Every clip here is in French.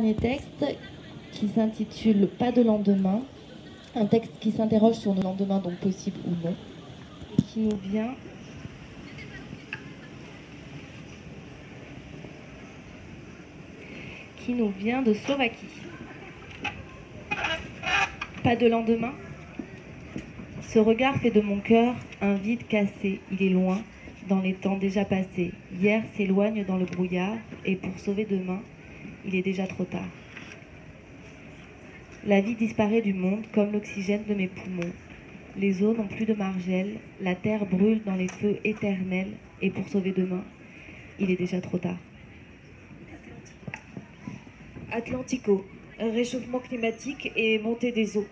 dernier texte qui s'intitule Pas de lendemain, un texte qui s'interroge sur nos lendemains, donc possibles ou non, et qui nous vient de Slovaquie. Pas de lendemain. Ce regard fait de mon cœur un vide cassé. Il est loin, dans les temps déjà passés. Hier s'éloigne dans le brouillard, et pour sauver demain, il est déjà trop tard. La vie disparaît du monde comme l'oxygène de mes poumons. Les eaux n'ont plus de margelle, la terre brûle dans les feux éternels, et pour sauver demain, il est déjà trop tard. Atlantico, un réchauffement climatique et montée des eaux.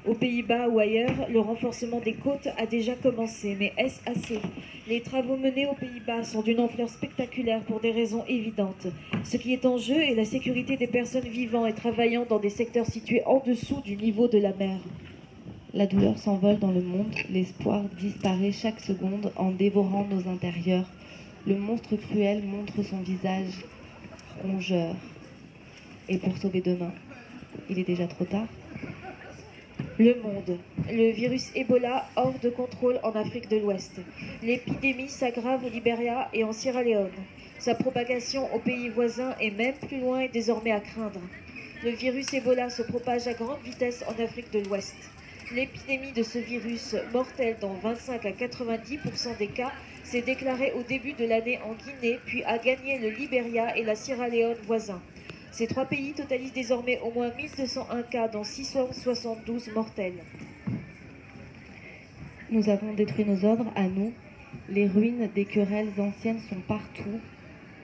Aux Pays-Bas ou ailleurs, le renforcement des côtes a déjà commencé, mais est-ce assez? Les travaux menés aux Pays-Bas sont d'une ampleur spectaculaire pour des raisons évidentes. Ce qui est en jeu est la sécurité des personnes vivant et travaillant dans des secteurs situés en dessous du niveau de la mer. La douleur s'envole dans le monde, l'espoir disparaît chaque seconde en dévorant nos intérieurs. Le monstre cruel montre son visage rongeur. Et pour sauver demain, il est déjà trop tard. Le monde. Le virus Ebola hors de contrôle en Afrique de l'Ouest. L'épidémie s'aggrave au Libéria et en Sierra Leone. Sa propagation aux pays voisins et même plus loin est désormais à craindre. Le virus Ebola se propage à grande vitesse en Afrique de l'Ouest. L'épidémie de ce virus, mortel dans 25 à 90% des cas, s'est déclarée au début de l'année en Guinée, puis a gagné le Libéria et la Sierra Leone voisins. Ces trois pays totalisent désormais au moins 1201 cas, dont 672 mortels. Nous avons détruit nos ordres à nous. Les ruines des querelles anciennes sont partout.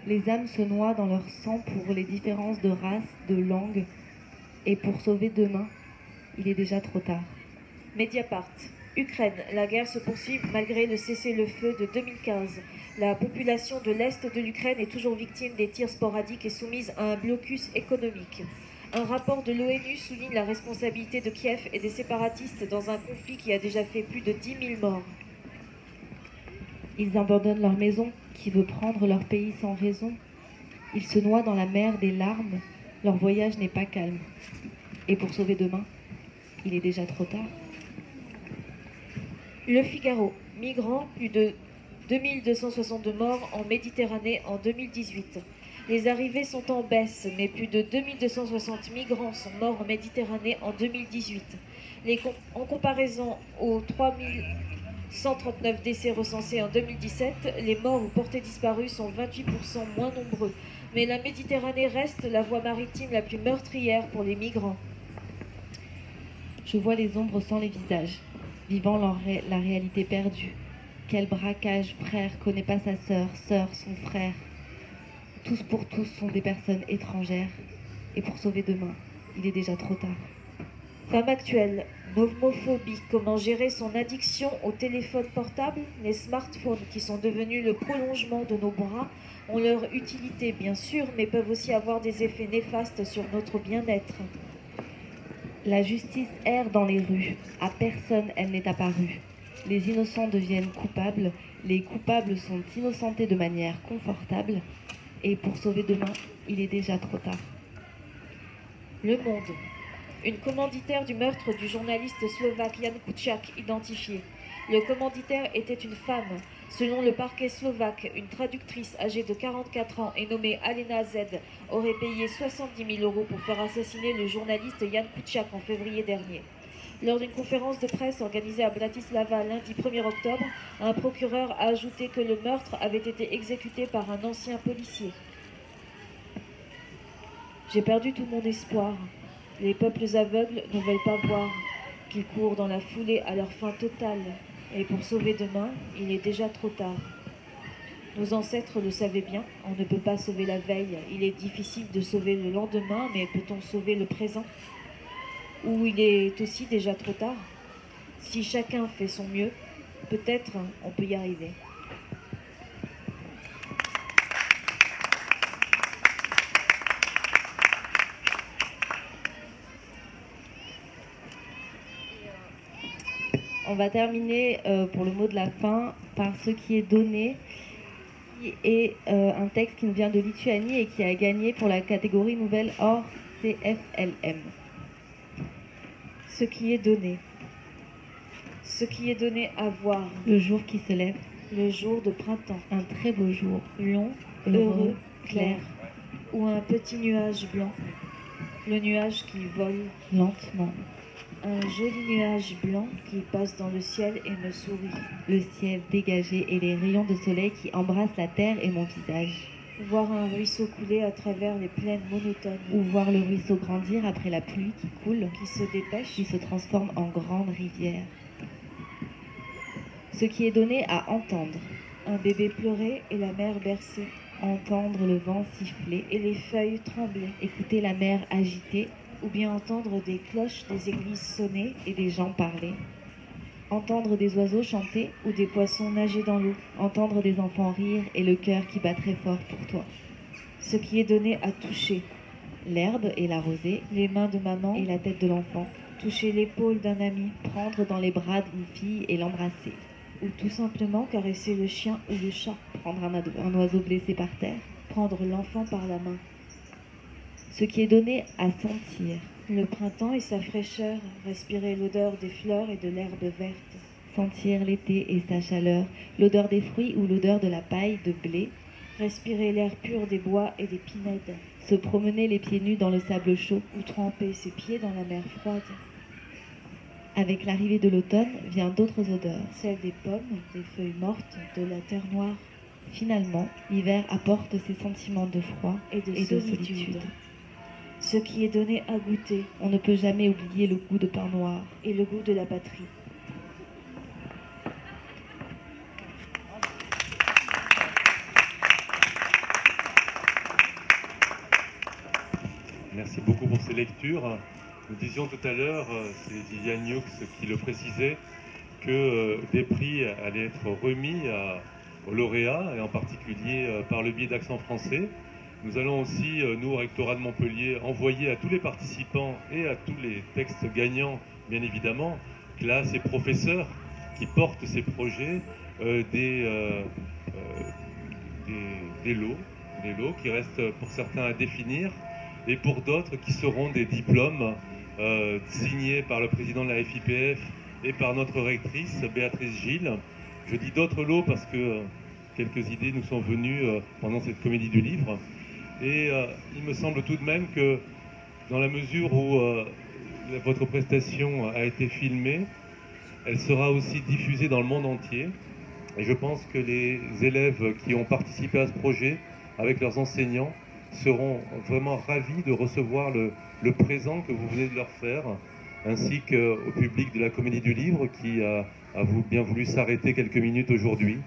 Les âmes se noient dans leur sang pour les différences de race, de langue. Et pour sauver demain, il est déjà trop tard. Mediapart. Ukraine. La guerre se poursuit malgré le cessez-le-feu de 2015. La population de l'Est de l'Ukraine est toujours victime des tirs sporadiques et soumise à un blocus économique. Un rapport de l'ONU souligne la responsabilité de Kiev et des séparatistes dans un conflit qui a déjà fait plus de 10 000 morts. Ils abandonnent leur maison, qui veut prendre leur pays sans raison. Ils se noient dans la mer des larmes, leur voyage n'est pas calme. Et pour sauver demain, il est déjà trop tard. Le Figaro. Migrants, plus de 2262 morts en Méditerranée en 2018. Les arrivées sont en baisse, mais plus de 2260 migrants sont morts en Méditerranée en 2018. En comparaison aux 3139 décès recensés en 2017, les morts ou portés disparus sont 28% moins nombreux. Mais la Méditerranée reste la voie maritime la plus meurtrière pour les migrants. Je vois les ombres sans les visages, vivant la réalité perdue. Quel braquage, frère connaît pas sa sœur, sœur son frère. Tous pour tous sont des personnes étrangères. Et pour sauver demain, il est déjà trop tard. Femme actuelle, nomophobie, comment gérer son addiction au téléphone portable? Les smartphones, qui sont devenus le prolongement de nos bras, ont leur utilité bien sûr, mais peuvent aussi avoir des effets néfastes sur notre bien-être. La justice erre dans les rues. À personne elle n'est apparue. Les innocents deviennent coupables. Les coupables sont innocentés de manière confortable. Et pour sauver demain, il est déjà trop tard. Le Monde. Une commanditaire du meurtre du journaliste slovaque Jan Kuciak identifiée. Le commanditaire était une femme. Selon le parquet slovaque, une traductrice âgée de 44 ans et nommée Alena Z aurait payé 70 000 € pour faire assassiner le journaliste Jan Kuciak en février dernier. Lors d'une conférence de presse organisée à Bratislava lundi 1er octobre, un procureur a ajouté que le meurtre avait été exécuté par un ancien policier. J'ai perdu tout mon espoir. Les peuples aveugles ne veulent pas voir qu'ils courent dans la foulée à leur fin totale. Et pour sauver demain, il est déjà trop tard. Nos ancêtres le savaient bien, on ne peut pas sauver la veille. Il est difficile de sauver le lendemain, mais peut-on sauver le présent? Ou il est aussi déjà trop tard? Si chacun fait son mieux, peut-être on peut y arriver. On va terminer pour le mot de la fin par ce qui est donné. qui est un texte qui nous vient de Lituanie et qui a gagné pour la catégorie Nouvelle hors CFLM. Ce qui est donné. Ce qui est donné à voir. Le jour qui se lève, Le jour de printemps. un très beau jour, Long, heureux, clair. Ou un petit nuage blanc. Le nuage qui vole. lentement. Un joli nuage blanc qui passe dans le ciel et me sourit. Le ciel dégagé et les rayons de soleil qui embrassent la terre et mon visage. Voir un ruisseau couler à travers les plaines monotones. Ou voir le ruisseau grandir après la pluie qui coule, Qui se dépêche. qui se transforme en grande rivière. Ce qui est donné à entendre. Un bébé pleurer et la mer bercer. Entendre le vent siffler, Et les feuilles trembler. écouter la mer agitée Ou bien entendre des cloches des églises sonner. et des gens parler. Entendre des oiseaux chanter, Ou des poissons nager dans l'eau. entendre des enfants rire et le cœur qui bat très fort pour toi. Ce qui est donné à toucher. L'herbe et la rosée Les mains de maman. et la tête de l'enfant. Toucher l'épaule d'un ami. Prendre dans les bras d'une fille et l'embrasser. Ou tout simplement caresser le chien ou le chat. Prendre un oiseau blessé par terre. Prendre l'enfant par la main. Ce qui est donné à sentir. Le printemps et sa fraîcheur. Respirer l'odeur des fleurs et de l'herbe verte. Sentir l'été et sa chaleur, l'odeur des fruits ou l'odeur de la paille, de blé. Respirer l'air pur des bois et des pinèdes. Se promener les pieds nus dans le sable chaud. Ou tremper ses pieds dans la mer froide. Avec l'arrivée de l'automne vient d'autres odeurs. Celle des pommes, des feuilles mortes, de la terre noire. Finalement, l'hiver apporte ses sentiments de froid Et de et de solitude. solitude. Ce qui est donné à goûter. On ne peut jamais oublier le goût de pain noir. Et le goût de la patrie. Merci beaucoup pour ces lectures. Nous disions tout à l'heure, c'est Viviane Youx qui le précisait, que des prix allaient être remis aux lauréats, et en particulier par le biais d'Accent français. Nous allons aussi, nous, au rectorat de Montpellier, envoyer à tous les participants et à tous les textes gagnants, bien évidemment, classes et professeurs qui portent ces projets, des lots qui restent pour certains à définir, et pour d'autres qui seront des diplômes signés par le président de la FIPF et par notre rectrice Béatrice Gilles. Je dis d'autres lots parce que quelques idées nous sont venues pendant cette comédie du livre. Et il me semble tout de même que dans la mesure où votre prestation a été filmée, elle sera aussi diffusée dans le monde entier. Et je pense que les élèves qui ont participé à ce projet avec leurs enseignants seront vraiment ravis de recevoir le présent que vous venez de leur faire, ainsi qu'au public de la Comédie du Livre qui a bien voulu s'arrêter quelques minutes aujourd'hui.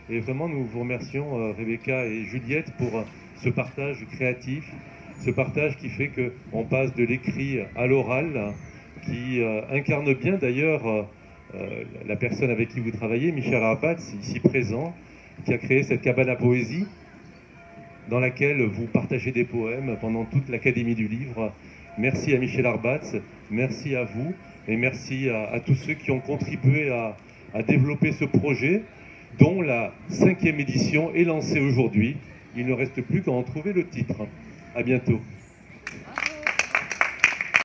Et vraiment, nous vous remercions, Rebecca et Juliette, pour ce partage créatif, ce partage qui fait qu'on passe de l'écrit à l'oral, qui incarne bien d'ailleurs la personne avec qui vous travaillez, Michel Arbatz, ici présent, qui a créé cette cabane à poésie, dans laquelle vous partagez des poèmes pendant toute l'Académie du Livre. Merci à Michel Arbatz, merci à vous, et merci à tous ceux qui ont contribué à développer ce projet, dont la 5e édition est lancée aujourd'hui. Il ne reste plus qu'à en trouver le titre. À bientôt.